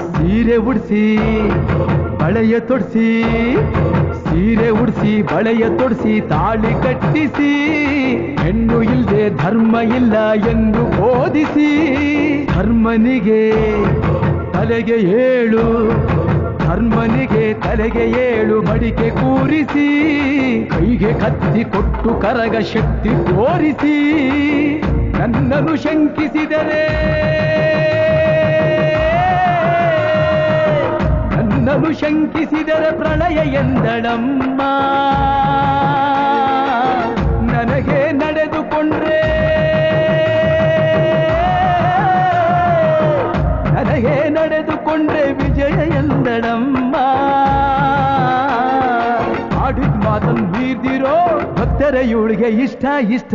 ಸೀರೆ ಉಡಿಸಿ ಬಳೆಯ ತೊಡಿಸಿ ಸೀರೆ ಉಡಿಸಿ ಬಳೆಯ ತೊಡಿಸಿ ತಾಳಿ ಕಟ್ಟಿಸಿ ಹೆಣ್ಣು ಇಲ್ಲದೆ ಧರ್ಮ ಇಲ್ಲ ಎಂದು ಬೋಧಿಸಿ ಧರ್ಮನಿಗೆ ತಲೆಗೆ ಏಳು ಧರ್ಮನಿಗೆ ತಲೆಗೆ ಏಳು ಮಡಿಕೆ ಕೂರಿಸಿ ಕೈಗೆ ಕತ್ತಿ ಕೊಟ್ಟು ಕರಗ ಶಕ್ತಿ ತೋರಿಸಿ ನನ್ನನ್ನು ಶಂಕಿಸಿದರೆ ನನ್ನನ್ನು ಶಂಕಿಸಿದರೆ ಪ್ರಳಯ ಎಂದಳಮ್ಮ ನನಗೆ ನಡೆದುಕೊಂಡ್ರೆ ನನಗೆ ನಡೆದುಕೊಂಡ್ರೆ ವಿಜಯ ಎಂದಳಮ್ಮ ಆಡಿದ ಮಾತನ್ನು ಮೀರ್ದಿರೋ ಭಕ್ತರ ಇವಳಿಗೆ ಇಷ್ಟ ಇಷ್ಟ